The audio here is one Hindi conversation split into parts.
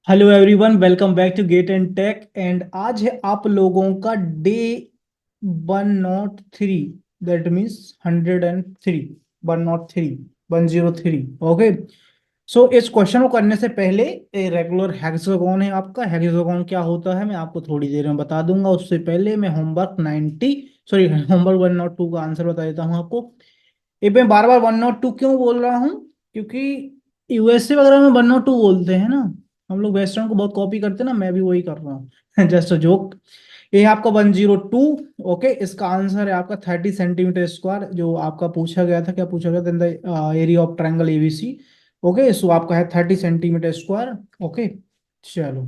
Hello everyone, welcome back to gate and tech. And आज है आप लोगों का day 103। That means 103, 103, 103। Okay. So इस क्वेश्चन को करने से पहले रेगुलर हेक्सागोन है आपका। हेक्सागोन क्या होता है मैं आपको थोड़ी देर में बता दूंगा। उससे पहले मैं होमवर्क 90, सॉरी होमवर्क 102 का आंसर बता देता हूँ आपको। ये मैं बार बार 102 क्यों बोल रहा हूँ? क्योंकि यूएसए वगैरह में 102 बोलते हैं ना। हम लोग वेस्टर्न को बहुत कॉपी करते हैं ना, मैं भी वही कर रहा हूँ जस्ट अ जोक। ये है आपका 102। ओके, इसका आंसर है आपका 30 सेंटीमीटर स्क्वायर, जो आपका पूछा गया था। क्या पूछा गया था? In the area of triangle ABC. Okay, so आपका है 30 सेंटीमीटर स्क्वायर। ओके, चलो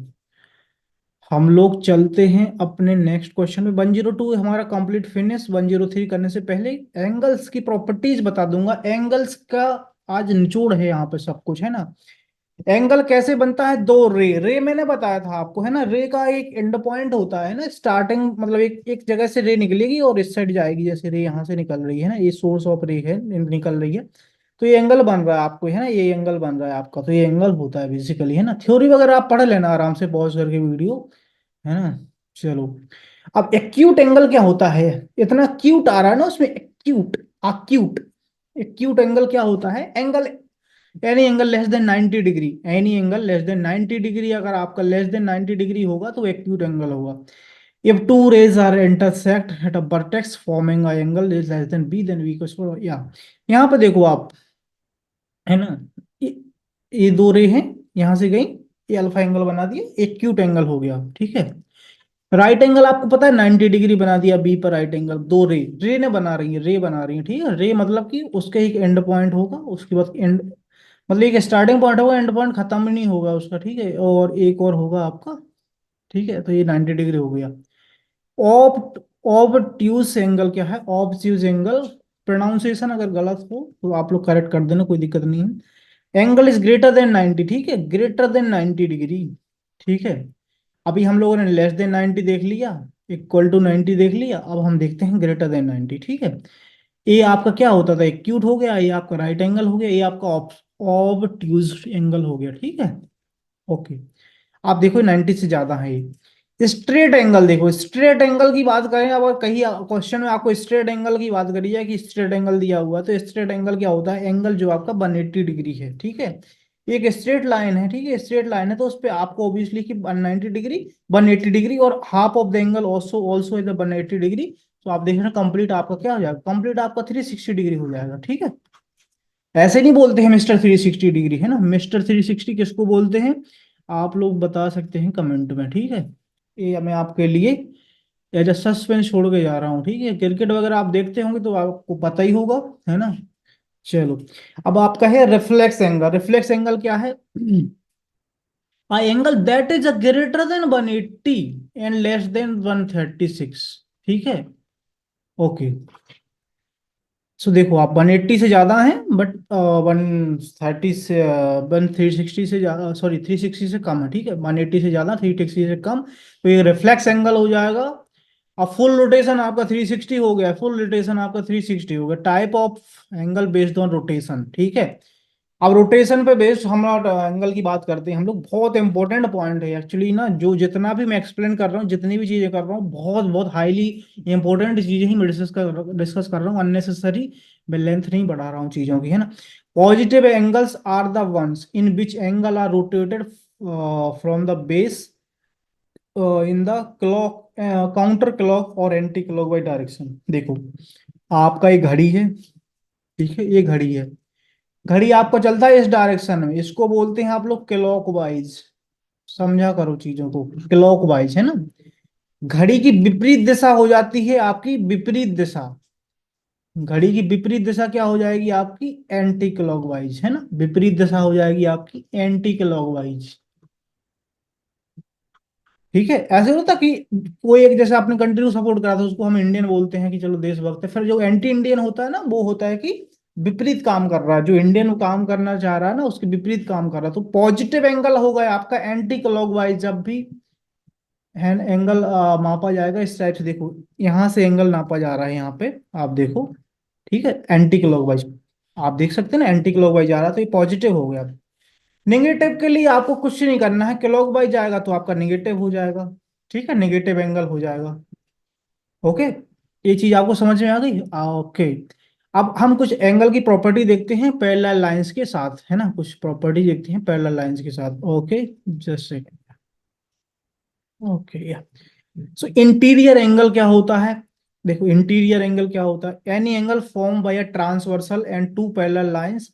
हम लोग चलते हैं अपने नेक्स्ट क्वेश्चन में। 102 हमारा कंप्लीट फिनिश। 103 करने से पहले एंगल्स की प्रॉपर्टीज बता दूंगा। एंगल्स का आज निचोड़ है यहाँ पे, सब कुछ है ना। एंगल कैसे बनता है? दो रे रे मैंने बताया था आपको, है ना। रे का एक एंड पॉइंट होता है ना, स्टार्टिंग मतलब एक एक जगह से रे निकलेगी और इस साइड जाएगी। जैसे रे यहाँ से निकल रही है ना, ये सोर्स ऑफ रे है, निकल रही है। तो ये एंगल बन रहा है आपको, है ना। ये एंगल बन रहा है आपका, तो ये एंगल होता है बेसिकली, है ना। थ्योरी वगैरह आप पढ़ लेना आराम से पॉज करके वीडियो, है ना। चलो, अब एक्यूट एंगल क्या होता है? इतना क्यूट आ रहा है ना उसमें, एक्यूट, अक्यूट। एक्यूट एंगल क्या होता है? Angle, any angle less than 90 degree. Any angle less than 90 degree, अगर आपका लेस देन 90 डिग्री होगा तो एक्यूट एंगल होगा। If two rays are intersect at a vertex forming a angle is less than B, then we को या। यहाँ पे देखो आप, है ना। ये, ये दो रे हैं, यहाँ से गई, ये अल्फा एंगल बना दिया, एक्यूट एंगल हो गया, ठीक है। राइट एंगल आपको पता है 90 डिग्री बना दिया बी पर। राइट एंगल दो रे, रे ने बना रही है, रे बना रही है, ठीक है। रे मतलब कि उसके एक एंड पॉइंट होगा, उसके बाद एंड मतलब एक स्टार्टिंग पॉइंट होगा, एंड पॉइंट खत्म ही नहीं होगा उसका, ठीक है। और एक और होगा आपका, ठीक है। तो ये 90 डिग्री हो गया। ऑब ऑबट्यूज एंगल क्या है? ऑबट्यूज एंगल, प्रोनाउंसिएशन अगर गलत हो तो आप लोग करेक्ट कर देना, कोई दिक्कत नहीं है। एंगल इज ग्रेटर देन 90, ठीक है, ग्रेटर देन 90 डिग्री, ठीक है। अभी हम लोगों ने लेस देन 90 देख लिया, इक्वल टू 90 देख लिया, अब हम देखते हैं ग्रेटर देन 90, ठीक है। ये आपका क्या होता था? एक्यूट हो गया, ये आपका राइट एंगल हो गया, ये आपका ऑबट्यूज एंगल हो गया, ठीक है। ओके, आप देखो 90 से ज्यादा है ये। स्ट्रेट एंगल देखो, स्ट्रेट एंगल की बात करें, अब कहीं क्वेश्चन में आपको स्ट्रेट एंगल की बात करी जाए कि स्ट्रेट एंगल दिया हुआ है, तो स्ट्रेट एंगल क्या होता है? एंगल जो आपका 180 डिग्री है, ठीक है। एक स्ट्रेट लाइन है, ठीक है, स्ट्रेट लाइन है, तो उस पे आपको ऑब्वियसली कि 190 डिग्री, 180 डिग्री, और half of the angle also also is 180 degree. तो आप देख रहे हैं कंप्लीट आपका क्या हो जाएगा? कंप्लीट आपका 360 डिग्री हो जाएगा, ठीक है। ऐसे नहीं बोलते हैं मिस्टर 360 डिग्री, है ना। मिस्टर 360 किसको बोलते हैं? आप लोग बता सकते हैं कमेंट में, ठीक है। ये मैं आपके लिए एज अ सस्पेंस छोड़ के जा रहा हूँ, ठीक है। क्रिकेट वगैरह आप देखते होंगे तो आपको पता ही होगा, है ना। चलो, अब आपका है रिफ्लेक्स एंगल। रिफ्लेक्स एंगल क्या है? A angle that is a greater than 180 and less than 136, ठीक है। ओके, सो देखो आप 180 से ज्यादा हैं, बट 130 से 360 से ज्यादा, सॉरी 360 से कम है, ठीक है। 180 से ज्यादा, 360 से कम, तो ये रिफ्लेक्स एंगल हो जाएगा। अब फुल रोटेशन आपका 360 हो गया, फुल रोटेशन आपका 360 हो गया। Type of angle based on rotation, ठीक है। अब रोटेशन पे बेस्ड हम लोग एंगल की बात करते हैं हम लोग। बहुत इंपॉर्टेंट पॉइंट है एक्चुअली ना, जो जितना भी मैं एक्सप्लेन कर रहा हूँ, जितनी भी चीजें कर रहा हूँ, बहुत बहुत हाईली इंपॉर्टेंट चीजें ही मैं डिस्कस कर रहा हूँ। अननेसेसरी मैं लेंथ नहीं बढ़ा रहा हूँ चीजों की, है ना। Positive angles are the ones in which angle are rotated from the base in the clock, counter clock और एंटी क्लॉक वाइज डायरेक्शन। देखो, आपका एक घड़ी है, ठीक है, ये घड़ी है। घड़ी आपको चलता है इस डायरेक्शन में, इसको बोलते हैं आप लोग क्लॉकवाइज। समझा करो चीजों को, क्लॉकवाइज, है ना। घड़ी की विपरीत दिशा हो जाती है आपकी, विपरीत दिशा। घड़ी की विपरीत दिशा क्या हो जाएगी आपकी? एंटी क्लॉकवाइज, है ना। विपरीत दिशा हो जाएगी आपकी एंटी क्लॉकवाइज, ठीक है। ऐसे होता कि कोई एक, जैसे आपने कंट्री को सपोर्ट करा था, उसको हम इंडियन बोलते हैं कि चलो देशभक्त है। फिर जो एंटी इंडियन होता है ना, वो होता है कि विपरीत काम कर रहा है। जो इंडियन काम करना चाह रहा है ना, उसके विपरीत काम कर रहा है। तो पॉजिटिव एंगल होगा आपका एंटी क्लॉकवाइज। जब भी हैंड एंगल मापा जाएगा इस टाइप से, देखो यहां से एंगल नापा जा रहा है, यहाँ पे आप देखो, ठीक है, एंटी क्लॉकवाइज। आप देख सकते हैं ना, एंटी क्लॉकवाइज आ रहा है, तो ये पॉजिटिव हो गया। नेगेटिव के लिए आपको कुछ नहीं करना है, क्लॉकवाइज जाएगा तो आपका नेगेटिव हो जाएगा, ठीक है, नेगेटिव एंगल हो जाएगा। ओके, ये चीज आपको समझ में आ गई। ओके, अब हम कुछ एंगल की प्रॉपर्टी देखते हैं पैरेलल लाइंस के साथ, है ना, कुछ प्रॉपर्टी देखते हैं पैरेलल लाइंस के साथ। ओके, जस्ट ओके या सो इंटीरियर एंगल क्या होता है? देखो इंटीरियर एंगल क्या होता है, any angle form by a transversal and two parallel lines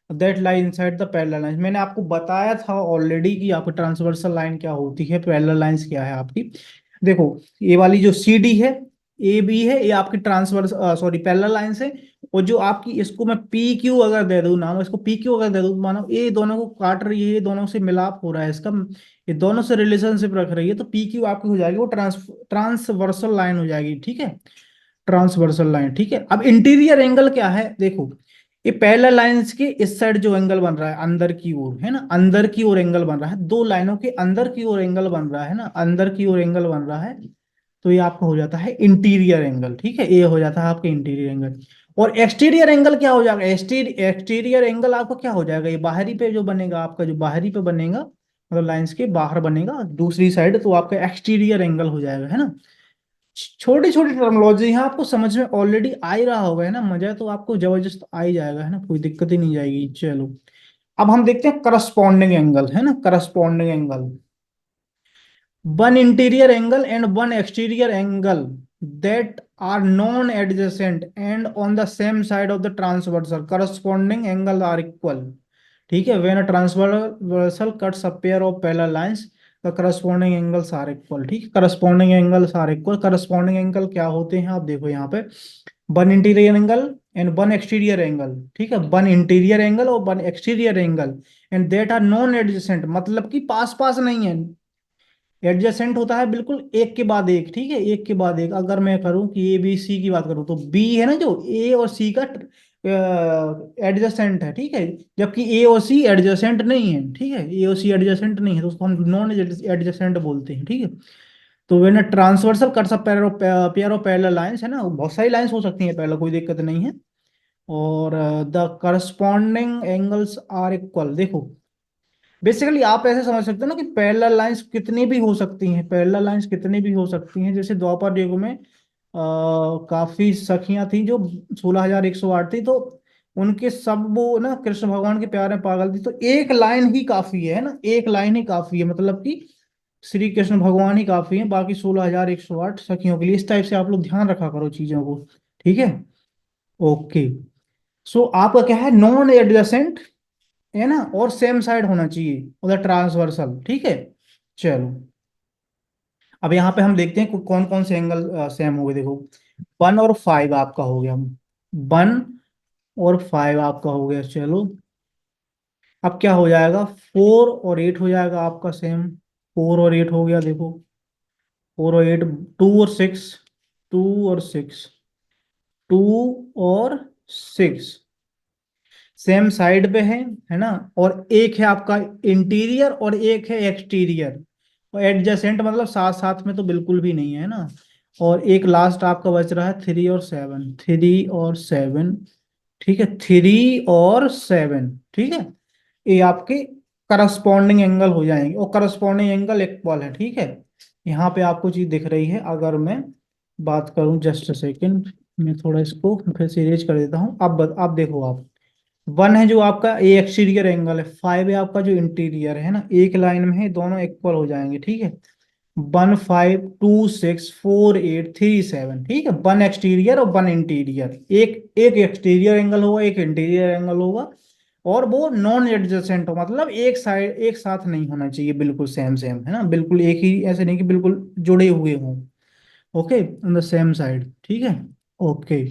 that lie inside the parallel lines. मैंने आपको बताया था ऑलरेडी कि आपको ट्रांसवर्सल लाइन क्या होती है, पैरेलल लाइंस क्या है आपकी। देखो ये वाली जो सी डी है, ए बी है, ये आपकी ट्रांसवर्स सॉरी पैरेलल लाइंस है। और जो आपकी, इसको मैं पी क्यू अगर दे दूं नाम, इसको पी क्यू अगर दे दूं, मानो ये दोनों को काट रही है, ये दोनों से मिलाप हो रहा है इसका, ये दोनों से रिलेशनशिप रख रही है, तो पी क्यू आपकी हो जाएगी वो ट्रांसवर्सल लाइन हो जाएगी, ठीक है, ट्रांसवर्सल लाइन, ठीक है। अब इंटीरियर एंगल क्या है, देखो ये पैरेलल लाइंस के इस साइड जो एंगल बन रहा है अंदर की ओर, है ना, अंदर की ओर एंगल बन रहा है, दो लाइनों के अंदर की ओर एंगल बन रहा है ना, अंदर की ओर एंगल बन रहा है, तो ये आपका हो जाता है इंटीरियर एंगल, ठीक है, ये हो जाता है आपका इंटीरियर एंगल। और एक्सटीरियर एंगल क्या हो जाएगा, एक्सटीरियर एंगल आपका क्या हो जाएगा, ये बाहरी पे जो बनेगा आपका, जो बाहरी पे बनेगा मतलब लाइंस के बाहर बनेगा दूसरी साइड, तो आपका एक्सटीरियर एंगल हो जाएगा, है ना। छोटी छोटी टर्मोलॉजी है, आपको समझ में ऑलरेडी आ ही रहा होगा, है ना, मजा तो आपको जबरदस्त आ ही जाएगा, है ना, कोई दिक्कत ही नहीं जाएगी। चलो अब हम देखते हैं करस्पॉन्डिंग एंगल, है ना, corresponding angle, one interior angle and one exterior angle that are non-adjacent and on the same side of the transversal corresponding angle are equal, ठीक है, when a transversal cuts a pair of parallel lines the corresponding angles are equal, ठीक है, corresponding angles are equal। corresponding angle क्या होते हैं आप देखो यहाँ पे, one interior angle and one exterior angle, ठीक है, वन इंटीरियर एंगल और one exterior angle and that are non adjacent, मतलब कि पास पास नहीं है। एडजेसेंट होता है बिल्कुल एक के बाद एक, ठीक है, एक के बाद एक। अगर मैं करूं कि ए बी सी की बात करूं तो बी है ना जो ए और सी का एडजेसेंट है, ठीक है, जबकि ए और सी एडजेसेंट नहीं है, ठीक है, ए और सी एडजेसेंट नहीं है तो उसको हम नॉन एडजेसेंट बोलते हैं, ठीक है। तो when transversal cuts a pair of parallel lines, है ना, बहुत सारी लाइंस हो सकती हैं पैरेलल, कोई दिक्कत नहीं है। और the corresponding angles are equal, देखो बेसिकली आप ऐसे समझ सकते हो ना कि पैरेलल लाइंस कितनी भी हो सकती हैं, पैरेलल लाइंस कितनी भी हो सकती हैं, जैसे द्वापर युग में काफी सखियां थी जो 16,108 थी, तो उनके सब वो ना कृष्ण भगवान के प्यार में पागल थी, तो एक लाइन ही काफी है ना, एक लाइन ही काफी है, मतलब कि श्री कृष्ण भगवान ही काफी है, बाकी 16,108 सखियों के लिए। इस टाइप से आप लोग ध्यान रखा करो चीजों को, ठीक है। ओके, सो आपका क्या है, नॉन एडजेसेंट, है ना, और सेम साइड होना चाहिए उधर ट्रांसवर्सल, ठीक है। चलो अब यहाँ पे हम देखते हैं कौन कौन से एंगल सेम हो गए, देखो 1 और 5 आपका हो गया, 1 और 5 आपका हो गया। चलो अब क्या हो जाएगा, 4 और 8 हो जाएगा आपका सेम, 4 और 8 हो गया, देखो 4 और 8, 2 और 6, 2 और 6, 2 और 6 सेम साइड पे है ना, और एक है आपका इंटीरियर और एक है एक्सटीरियर, और एडजेसेंट मतलब साथ साथ में तो बिल्कुल भी नहीं है ना। और एक लास्ट आपका बच रहा है 3 और 7, 3 और 7, ठीक है, 3 और 7, ठीक है, ये आपके करस्पॉन्डिंग एंगल हो जाएंगे, और करस्पॉन्डिंग एंगल इक्वल है, ठीक है। यहाँ पे आपको चीज दिख रही है, अगर मैं बात करूं, जस्ट अ सेकेंड, मैं थोड़ा इसको फिर से इरेज कर देता हूँ। अब देखो आप, 1 है जो आपका ए एक्सटीरियर एंगल है, 5 है आपका जो इंटीरियर है ना, एक लाइन में है, दोनों इक्वल हो जाएंगे, ठीक है। 1, 5, 2, 6, 4, 8, 3, 7, ठीक है, 1 एक्सटीरियर और 1 इंटीरियर, एक एक एक्सटीरियर एंगल होगा, एक इंटीरियर एंगल होगा, और वो नॉन एडजेसेंट हो, मतलब एक साइड एक साथ नहीं होना चाहिए, बिल्कुल सेम सेम, है ना, बिल्कुल एक ही, ऐसे नहीं कि बिल्कुल जुड़े हुए हों। Okay, on the same side, ठीक है। Okay,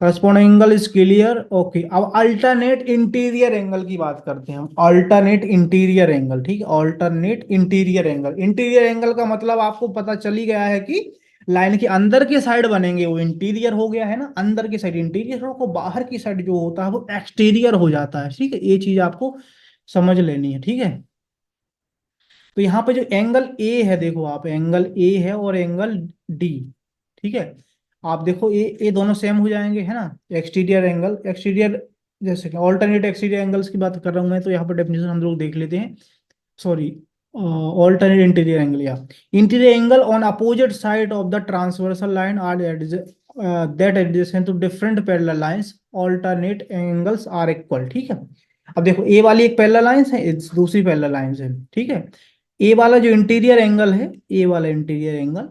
corresponding angle is clear. Okay, अब अल्टरनेट इंटीरियर एंगल की बात करते हैं हम, अल्टरनेट इंटीरियर एंगल, ठीक है, alternate interior angle. Interior angle का मतलब आपको पता चल ही गया है कि लाइन के अंदर के साइड बनेंगे वो इंटीरियर हो गया, है ना, अंदर की साइड इंटीरियर हो, बाहर की साइड जो होता है वो एक्सटीरियर हो जाता है, ठीक है, ये चीज आपको समझ लेनी है, ठीक है। तो यहाँ पे जो एंगल ए है, देखो आप, एंगल ए है और एंगल डी, ठीक है, आप देखो ये दोनों सेम हो जाएंगे, है ना, एक्सटीरियर एंगल, एक्सटीरियर जैसे कि ऑल्टरनेट एक्सटीरियर एंगल्स की बात कर रहा हूँ मैं, तो यहाँ पर डेफिनेशन हम लोग देख लेते हैं। Sorry, alternate interior angle, yeah. Interior angle on opposite side of the transversal line are that adjacent to different parallel lines, alternate angles are equal, ठीक है। अब देखो, ए वाली एक पैरेलल लाइन है, दूसरी पैरेलल लाइन है, ठीक है। ए वाला जो इंटीरियर एंगल है, ए वाला इंटीरियर एंगल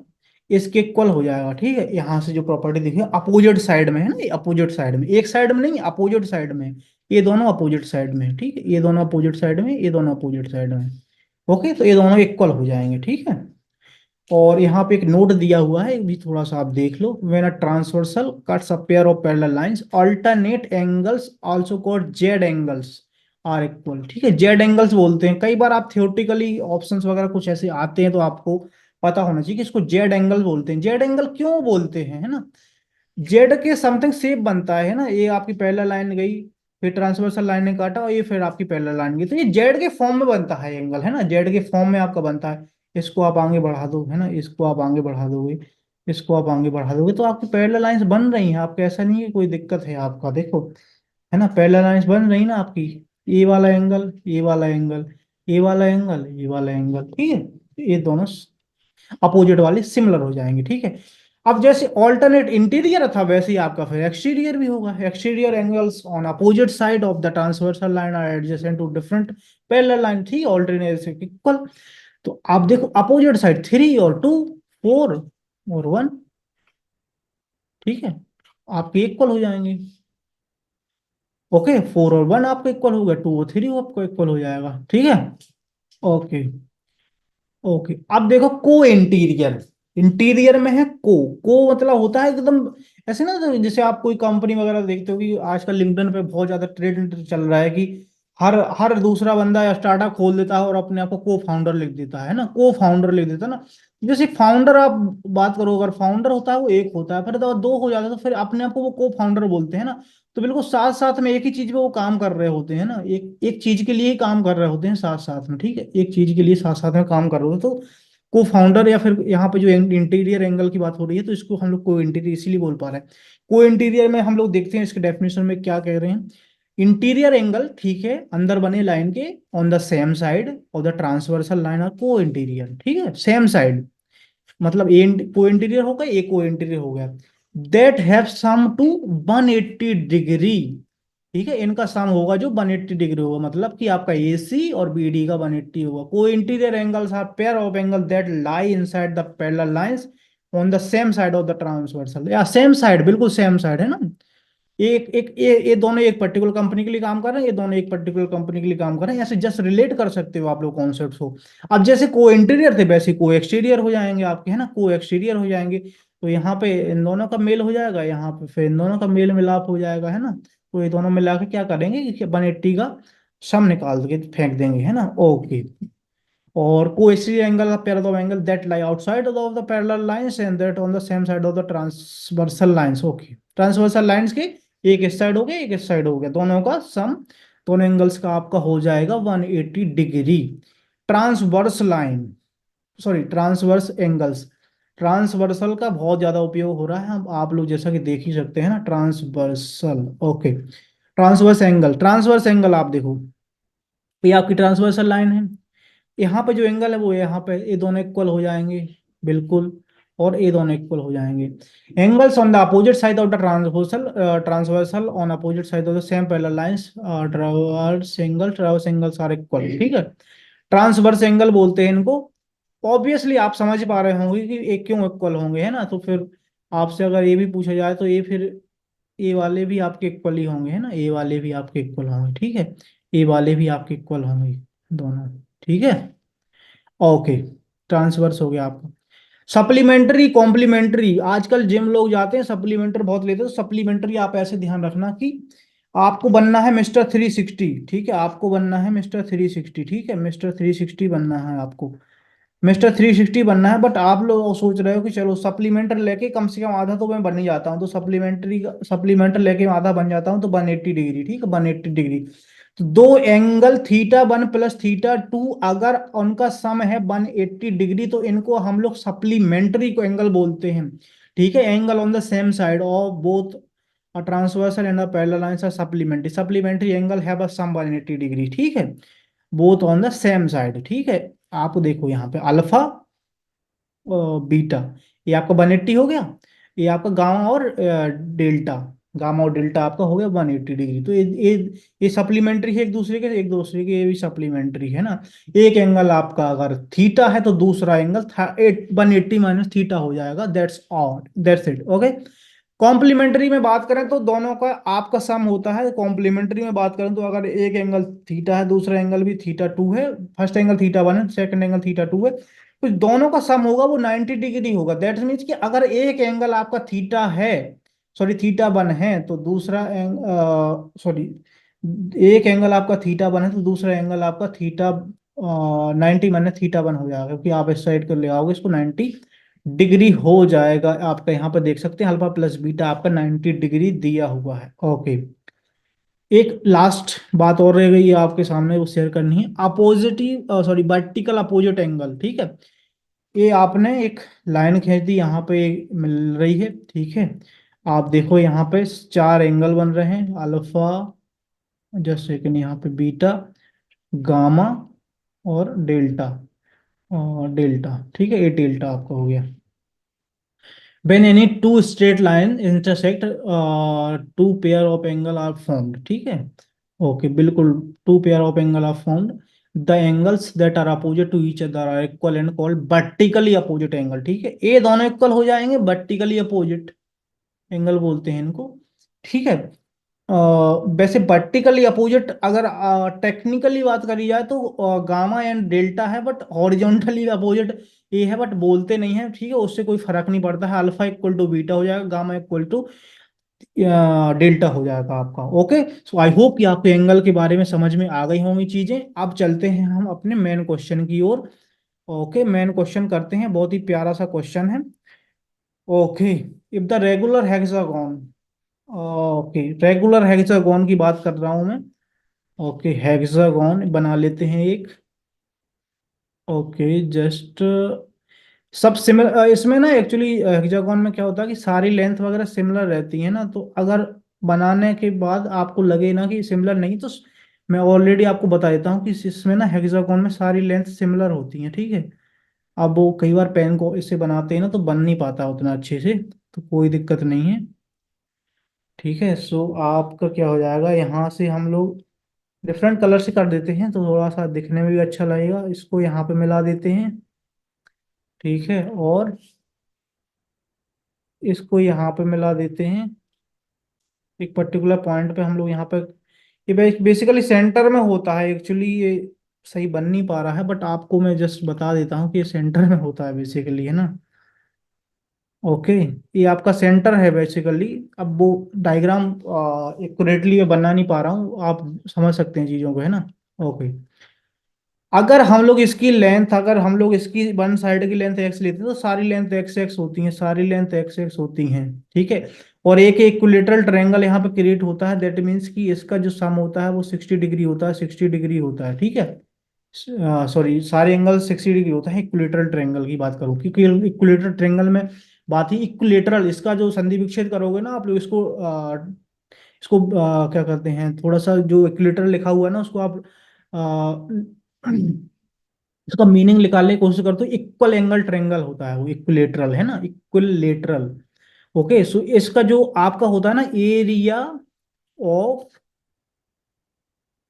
इसके इक्वल हो जाएगा, ठीक है। यहां से जो प्रॉपर्टी दिखी अपोजिट साइड में है ना, अपोजिट साइड में, एक साइड में नहीं, अपोजिट साइड में। ये दोनों अपोजिट साइड में, ठीक है, ये दोनों अपोजिट साइड में, ये दोनों अपोजिट साइड में। ओके, तो ये दोनों इक्वल हो जाएंगे, ठीक है। और यहाँ पे एक नोट दिया हुआ है, भी थोड़ा सा आप देख लो। When a transversal cuts a pair of parallel lines, alternate angles also called Z angles are equal, ठीक है। जेड एंगल्स बोलते हैं, कई बार आप थियोरेटिकली ऑप्शंस वगैरह कुछ ऐसे आते हैं तो आपको पता होना चाहिए कि इसको जेड एंगल बोलते हैं। जेड एंगल क्यों बोलते हैं, है ना। जेड के समथिंग शेप बनता है ना, ये आपकी पैरेलल लाइन गई, फिर ट्रांसवर्सल लाइन ने काटा, और ये फिर आपकी पैरेलल लाइन गई, तो ये जेड के फॉर्म में बनता है एंगल, है ना, जेड के फॉर्म में आपका बनता है। इसको आप आगे बढ़ा दो, है ना, इसको आप आगे बढ़ा दोगे, इसको आप आगे बढ़ा दोगे, तो आपकी पैरेलल लाइंस बन रही हैं आपके, ऐसा नहीं है कोई दिक्कत है आपका, देखो, है ना, पैरेलल लाइंस बन रही ना आपकी। ये वाला एंगल, ये वाला एंगल, ये वाला एंगल, ये वाला एंगल, ठीक है, ये दोनों अपोजिट वाले सिमिलर हो जाएंगे, ठीक है। अब जैसे ऑल्टरनेट इंटीरियर था, वैसे ही आपका फिर एक्सटीरियर भी होगा। Exterior angles on opposite side of the transversal line are adjacent to different parallel line, ठीक, ऑल्टरनेट से इक्वल। तो आप देखो, अपोजिट साइड 3 और 2, 4 और 1, ठीक है, आपके इक्वल हो जाएंगे। ओके, 4 और 1 आपको इक्वल हो गया, 2 और 3 आपको इक्वल हो जाएगा, ठीक है। ओके, ओके, अब देखो को इंटीरियर, इंटीरियर में है को मतलब होता है एकदम ऐसे ना, तो जैसे आप कोई कंपनी वगैरह देखते हो कि आजकल लिंक्डइन पे बहुत ज्यादा ट्रेंड चल रहा है कि हर हर दूसरा बंदा या स्टार्टअप खोल देता है और अपने आप को को फाउंडर लिख देता है ना, को फाउंडर लिख देता है ना। जैसे फाउंडर आप बात करो, अगर फाउंडर होता है वो एक होता है, फिर तो दो हो जाता है, तो फिर अपने आप को वो को फाउंडर बोलते हैं ना। तो बिल्कुल साथ साथ में एक ही चीज पे वो काम कर रहे होते हैं ना, एक एक चीज के लिए ही काम कर रहे होते हैं साथ साथ में, ठीक है, एक चीज के लिए साथ साथ में काम कर रहे होते हैं। तो को फाउंडर, या फिर यहाँ पे जो इंटीरियर एंगल की बात हो रही है, तो इसको हम लोग को इंटीरियर इसीलिए बोल पा रहे हैं। को इंटीरियर में हम लोग देखते हैं इसके डेफिनेशन में क्या कह रहे हैं। इंटीरियर एंगल, ठीक है, अंदर बने लाइन के on the same side of the transversal line, और को इंटीरियर, ठीक है, सेम साइड, मतलब ए को इंटीरियर हो गया, ए को इंटीरियर हो गया, that have sum to 180 degree, ठीक है, इनका सम होगा जो 180 डिग्री होगा, मतलब कि आपका ए सी और बी डी का 180 होगा। Co interior angles are pair of angle that lie inside the parallel lines on the same side of the transversal, या सेम साइड, बिल्कुल सेम साइड, है ना। एक एक ये दोनों एक पर्टिकुलर कंपनी के लिए काम कर रहे हैं, ये दोनों एक पर्टिकुलर कंपनी के लिए काम कर रहे हैं, ऐसे जस्ट रिलेट कर सकते हो आप लोग कॉन्सेप्ट को। अब जैसे को इंटीरियर थे, वैसे को एक्सटीरियर हो जाएंगे आपके, है ना, को एक्सटीरियर हो जाएंगे। तो यहाँ पे इन दोनों का मेल हो जाएगा, यहाँ पे फिर इन दोनों का मेल मिलाप हो जाएगा, है ना। तो ये दोनों मिला के क्या करेंगे कि 180 का सम निकाल के फेंक देंगे, है ना। ओके, और coaxial angle pair of angle that lie outside of the parallel lines and that on the same side of the transversal lines. Okay, transversal lines के एक इस साइड हो गया, एक इस साइड हो गया, दोनों का सम, दोनों एंगल्स का आपका हो जाएगा 180 degree. Transverse line, sorry, transverse angles, transversal का बहुत ज्यादा उपयोग हो रहा है, हम आप लोग जैसा कि देख ही सकते हैं ना, ट्रांसवर्सल। ओके, ट्रांसवर्स एंगल आप देखो, ये आपकी ट्रांसवर्सल लाइन है, यहाँ पे जो एंगल है वो यहाँ पे, ये दोनों इक्वल हो जाएंगे, बिल्कुल, और ये दोनों इक्वल हो जाएंगे। Angles on the opposite side of the transversal, transversal on opposite side of the same parallel lines, transverse angles are equal, ठीक है। ट्रांसवर्स एंगल बोलते हैं इनको। ऑब्वियसली आप समझ पा रहे होंगे कि ये क्यों इक्वल होंगे, है ना। तो फिर आपसे अगर ये भी पूछा जाए तो ये फिर ए वाले भी आपके इक्वल ही होंगे, है ना, ए वाले भी आपके इक्वल होंगे, ठीक है, ए वाले भी आपके इक्वल होंगे दोनों, ठीक है। ओके, ट्रांसवर्स हो गया आपका। सप्लीमेंट्री कॉम्प्लीमेंट्री, आजकल जिम लोग जाते हैं, सप्लीमेंट्री बहुत लेते हैं, तो सप्लीमेंट्री आप ऐसे ध्यान रखना कि आपको बनना है मिस्टर 360, ठीक है, आपको बनना है मिस्टर 360, ठीक है, मिस्टर 360 बनना है आपको, मिस्टर 360 बनना है। बट आप लोग सोच रहे हो कि चलो सप्लीमेंट्री लेके कम से कम आधा तो मैं बन ही जाता हूँ, तो सप्लीमेंट्री लेके आधा बन जाता हूँ, तो 180 डिग्री, ठीक है, 180 डिग्री। तो दो एंगल थीटा 1 प्लस थीटा 2 अगर उनका सम है 180 डिग्री, तो इनको हम लोग सप्लीमेंट्री को एंगल बोलते हैं, ठीक है। Angle on the same side of both A transversal and a parallel lines are supplementary. Supplementary angle have a sum 180 degree, ठीक है, both on the same side, ठीक है। आप देखो यहाँ पे अल्फा बीटा, ये आपका 180 हो गया, ये आपका गामा और डेल्टा, गामा और डेल्टा आपका हो गया 180 डिग्री। तो ये सप्लीमेंट्री है एक दूसरे के, ये भी सप्लीमेंट्री है ना। एक एंगल आपका अगर थीटा है तो दूसरा एंगल 180 माइनस थीटा हो जाएगा, that's all, that's it, okay. Complementary में बात करें तो दोनों का आपका सम होता है। कॉम्प्लीमेंट्री में बात करें तो अगर एक एंगल थीटा है, दूसरा एंगल भी थीटा 2 है, फर्स्ट एंगल थीटा 1 है, सेकंड एंगल थीटा 2 है, तो दोनों का सम होगा वो 90 डिग्री होगा। दैट मीन्स कि अगर एक एंगल आपका थीटा है, सॉरी थीटा 1 है, तो दूसरा सॉरी एक एंगल आपका थीटा 1 है तो दूसरा एंगल आपका थीटा 90 माइनस थीटा 1 हो जाएगा, क्योंकि आप इस साइड कर ले आओगे इसको 90 डिग्री हो जाएगा। आपका यहाँ पर देख सकते हैं अल्फा प्लस बीटा आपका 90 डिग्री दिया हुआ है, ओके। एक लास्ट बात और रह गई है आपके सामने, वो शेयर करनी है, appositive sorry vertical opposite angle, ठीक है। ये आपने एक लाइन खींच दी, यहाँ पे मिल रही है, ठीक है। आप देखो यहाँ पे 4 एंगल बन रहे हैं, अल्फा, जस्ट सेकंड, यहाँ पे बीटा, गामा और डेल्टा, और डेल्टा, ठीक है, ये डेल्टा आपका हो गया। When any two straight line intersect, two pair of angle are formed, ठीक है, ओके, बिल्कुल, two pair of angle are formed, the angles that are opposite to each other are equal and called vertically opposite angle, ठीक है। ये दोनों इक्वल हो जाएंगे, वर्टिकली अपोजिट एंगल बोलते हैं इनको, ठीक है। अ, वैसे वर्टिकली अपोजिट अगर टेक्निकली बात करी जाए तो गामा एंड डेल्टा है, बट हॉरिजॉन्टली अपोजिट ये है, बट बोलते नहीं है, ठीक है, उससे कोई फर्क नहीं पड़ता है। अल्फा इक्वल टू बीटा हो जाएगा, गामा इक्वल टू डेल्टा हो जाएगा आपका, ओके। सो आई होप कि आपको एंगल के बारे में समझ में आ गई होंगी चीजें। अब चलते हैं हम अपने मेन क्वेश्चन की ओर, ओके। मेन क्वेश्चन करते हैं, बहुत ही प्यारा सा क्वेश्चन है, okay. If the regular hexagon, okay, regular hexagon की बात कर रहा हूं मैं, ओके, हेक्सागोन बना लेते हैं एक, ओके, जस्ट सब सिमिलर, इसमें ना एक्चुअली हेक्सागोन में क्या होता है कि सारी लेंथ वगैरह सिमिलर रहती है ना, तो अगर बनाने के बाद आपको लगे ना कि सिमिलर नहीं, तो मैं ऑलरेडी आपको बता देता हूँ कि इसमें ना हेक्सागोन में सारी लेंथ सिमिलर होती हैं, ठीक है। अब वो कई बार पेन को इससे बनाते हैं ना तो बन नहीं पाता उतना अच्छे से, तो कोई दिक्कत नहीं है, ठीक है। सो आपका क्या हो जाएगा, यहाँ से हम लोग डिफरेंट कलर से कर देते हैं तो थोड़ा सा दिखने में भी अच्छा लगेगा, इसको यहाँ पे मिला देते हैं, ठीक है, और इसको यहाँ पे मिला देते हैं, एक पर्टिकुलर पॉइंट पे हम लोग यहाँ पे, ये बेसिकली सेंटर में होता है एक्चुअली, ये सही बन नहीं पा रहा है, बट आपको मैं जस्ट बता देता हूँ कि ये सेंटर में होता है बेसिकली, है ना, ओके। ये आपका सेंटर है बेसिकली। अब वो डायग्राम एक्यूरेटली मैं बना नहीं पा रहा हूँ, आप समझ सकते हैं चीज़ों को, है ना, ओके। अगर हम लोग इसकी वन साइड की लेंथ एक्स लेते हैं तो सारी लेंथ एक्स एक्स होती हैं, सारी लेंथ एक्स एक्स होती हैं, ठीक है। और एक इक्विलेटरल ट्रायंगल यहाँ पे क्रिएट होता है, दैट मीन्स कि इसका जो सम होता है वो 60 डिग्री होता है, 60 डिग्री होता है, ठीक है। सॉरी, सारे एंगल 60 डिग्री होता है, इक्विलेटरल ट्रायंगल की बात करूँ, क्योंकि इक्विलेटरल ट्रायंगल में बात ही इक्विलेटरल, इसका जो संधि विच्छेद करोगे ना आप लोग, इसको क्या करते हैं, थोड़ा सा जो इक्विलेटरल लिखा हुआ है ना उसको आप इसका मीनिंग निकालने की कोशिश करते हो, इक्वल एंगल ट्रायंगल होता है वो, इक्विलेटरल है ना, इक्विलेटरल, ओके। सो इसका जो आपका होता है ना एरिया ऑफ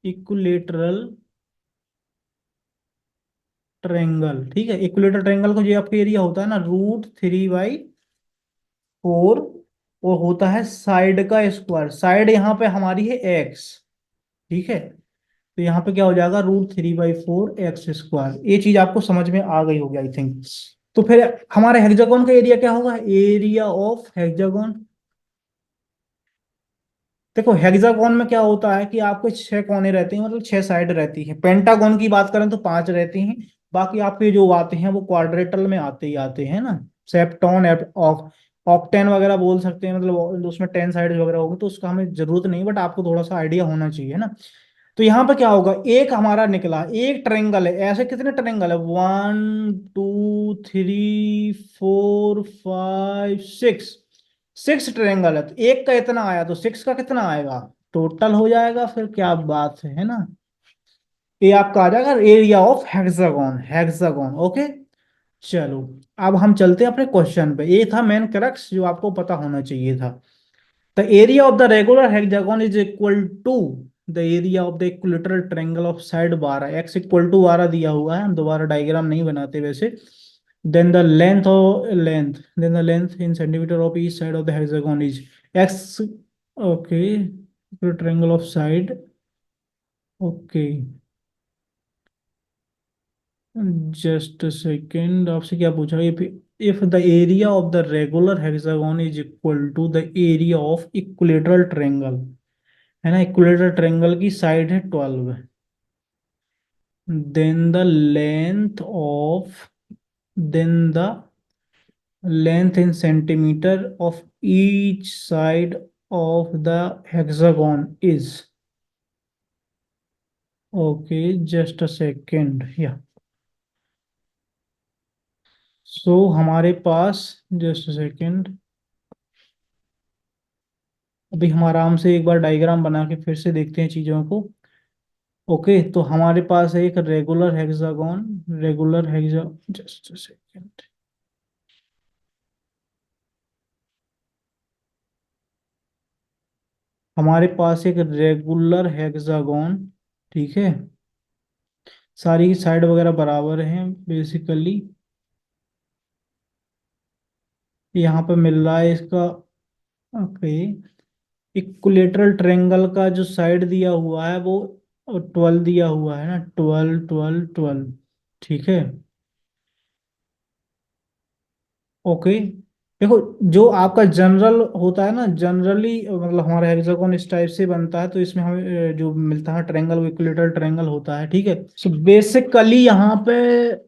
इक्विलेटरल ट्रायंगल, ठीक है, इक्विलेटरल ट्रायंगल का जो आपका एरिया होता है ना, √3/4, और होता है साइड का स्क्वायर, साइड यहाँ पे हमारी है एक्स, ठीक है। तो यहाँ पे क्या हो जाएगा, √3/4 x², ये चीज आपको समझ में आ गई होगी आई थिंक। तो फिर हमारे हेक्सागोन का एरिया क्या होगा, एरिया ऑफ हेक्सागोन, देखो हेक्सागोन में क्या होता है कि आपके 6 कोने रहते हैं, मतलब 6 साइड रहती है। पेंटागोन की बात करें तो 5 रहती हैं, बाकी आपके जो आते हैं वो क्वाड्रेटल में आते ही आते हैं ना, सेप्टॉन, ऑक्टेन वगैरह बोल सकते हैं, मतलब उसमें 10 साइड वगैरह होगी, तो उसका हमें जरूरत नहीं, बट आपको थोड़ा सा आइडिया होना चाहिए ना। तो यहाँ पे क्या होगा, एक हमारा निकला, एक ट्रायंगल है, ऐसे कितने ट्रायंगल है, 1 2 3 4 5 6, 6 ट्रायंगल है तो एक का इतना आया तो 6 का कितना आएगा, टोटल हो जाएगा, फिर क्या बात है ना। ये आपका आ जाएगा area of hexagon, hexagon. Okay, चलो अब हम चलते हैं अपने क्वेश्चन पे। ये था मेन क्रक्स जो आपको पता होना चाहिए था। The area of the regular hexagon is equal to the area of the equilateral triangle of side 12, x equal to 12 दिया हुआ है, हम दोबारा डायग्राम नहीं बनाते वैसे। Then the length of length then the length in centimeter of each side of the hexagon is x. Okay, triangle of side. Okay, just second, आपसे क्या पूछा, if the area of the regular hexagon is equal to the area of equilateral triangle, है ना, इक्विलेटरल ट्रायंगल की साइड है 12, then the length of then the length in centimeter of each side of the hexagon is. Okay, just a second, या सो हमारे पास, जस्ट अ सेकेंड, अभी हम आराम से एक बार डायग्राम बना के फिर से देखते हैं चीजों को। ओके, तो हमारे पास है एक regular hexagon, regular hexa, just second, हमारे पास एक रेगुलर हेक्सागोन, ठीक है, सारी की साइड वगैरह बराबर हैं बेसिकली। यहाँ पे मिल रहा है इसका। ओके, इक्विलेटरल ट्रायंगल का जो साइड दिया हुआ है वो 12 दिया हुआ है ना, 12 12 12, ठीक है। ओके, देखो, जो आपका जनरल होता है ना, जनरली मतलब हमारा हेक्सागोन इस टाइप से बनता है, तो इसमें हमें जो मिलता है ट्रायंगल वो इक्विलेटरल ट्रायंगल होता है, ठीक है। सो बेसिकली यहाँ पे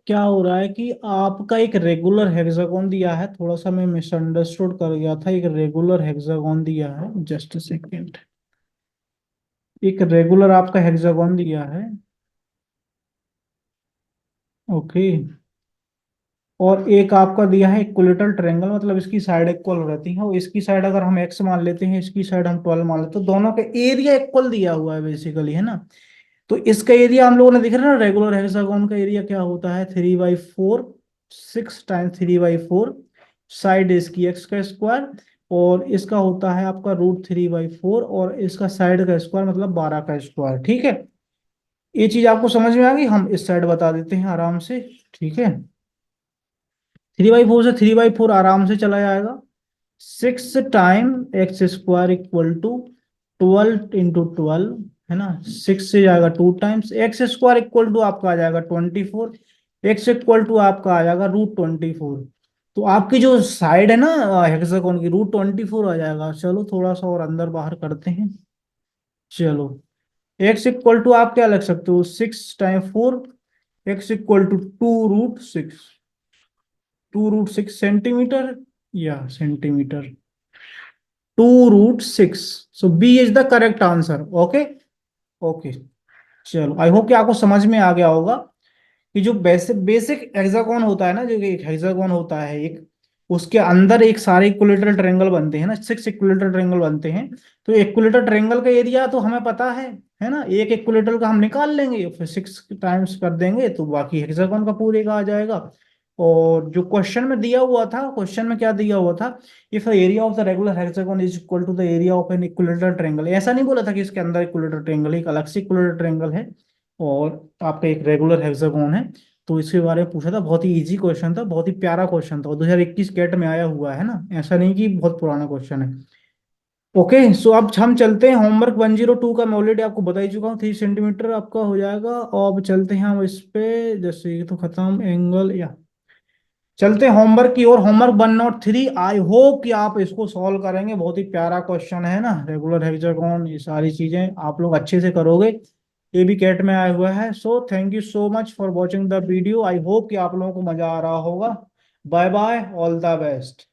क्या हो रहा है कि आपका एक रेगुलर हेक्सागोन दिया है, थोड़ा सा मैं मिसअंडरस्टूड कर गया था, एक रेगुलर हेक्सागोन दिया है, जस्ट सेकेंड, एक रेगुलर आपका हेक्सागोन दिया है। ओके, और एक आपका दिया है इक्विलेटरल ट्रायंगल, मतलब इसकी साइड इक्वल हो रहती है, और इसकी साइड अगर हम एक्स मान लेते हैं, इसकी साइड हम 12 मान लेते हैं, तो दोनों का एरिया इक्वल दिया हुआ है बेसिकली, है ना। तो इसका एरिया हम लोगों ने दिख रहा है ना, रेगुलर हेक्सागोन का एरिया क्या होता है, 3/4, 6 टाइम्स 3/4, साइड इसकी एक्स का स्क्वायर, और इसका होता है आपका √3/4, और इसका साइड का स्क्वायर मतलब 12 का स्क्वायर, ठीक है। ये चीज आपको समझ में आ गई, हम इस साइड बता देते हैं आराम से, ठीक है। 3/4 से 3/4 आराम से चला जाएगा, 6 टाइम x² इक्वल टू 12 × 12, है ना, 6 से जाएगा 2 टाइम्स x² इक्वल टू आपका आ जाएगा 24, x इक्वल टू आपका आ जाएगा √24। तो आपकी जो साइड है ना हेक्सागोन की, √24 आ जाएगा। चलो थोड़ा सा और अंदर बाहर करते हैं। चलो, x इक्वल टू आप क्या लग सकते हो, 6 time 4, x equal to 2√6, 2√6 centimetre, या centimetre, 2√6। So B is the correct answer. Okay, okay, चलो आई होप कि आपको समझ में आ गया होगा कि जो बेसिक बेसिक हेक्सागोन होता है ना, जो एक हेक्सागोन होता है एक, उसके अंदर एक सारे इक्विलेटरल ट्रायंगल बनते हैं ना, 6 इक्विलेटरल ट्रायंगल बनते हैं। तो इक्विलेटरल ट्रायंगल का एरिया तो हमें पता है ना, एक इक्विलेटरल का हम निकाल लेंगे, फिर 6 टाइम्स कर देंगे तो बाकी हेक्सागोन का पूरे का आ जाएगा। और जो क्वेश्चन में दिया हुआ था, क्वेश्चन में क्या दिया हुआ था, if area of the regular hexagon is equal to the area of an equilateral triangle, ऐसा नहीं बोला था कि इसके अंदर इक्विलेटरल ट्रायंगल, एक अलग से इक्विलेटरल ट्रायंगल है और आपका एक रेगुलर हेक्सागोन है। तो इसके बारे में पूछा था, बहुत ही इजी क्वेश्चन था, बहुत ही प्यारा क्वेश्चन था, और 2021 कैट में आया हुआ है ना, ऐसा नहीं कि बहुत पुराना क्वेश्चन है। ओके, सो अब हम चलते हैं होमवर्क 102 का, मैं ऑलरेडी आपको बता ही चुका हूँ, 3 सेंटीमीटर आपका हो जाएगा। और अब चलते हैं हम इस पे, जैसे ये तो खत्म एंगल, या चलते हैं होमवर्क की ओर। होमवर्क 103, आई होप कि आप इसको सॉल्व करेंगे, बहुत ही प्यारा क्वेश्चन है ना, रेगुलर हेक्सागोन, ये सारी चीजें आप लोग अच्छे से करोगे, ये भी कैट में आया हुआ है। So thank you so much for watching the video, I hope कि आप लोगों को मजा आ रहा होगा। Bye bye, all the best.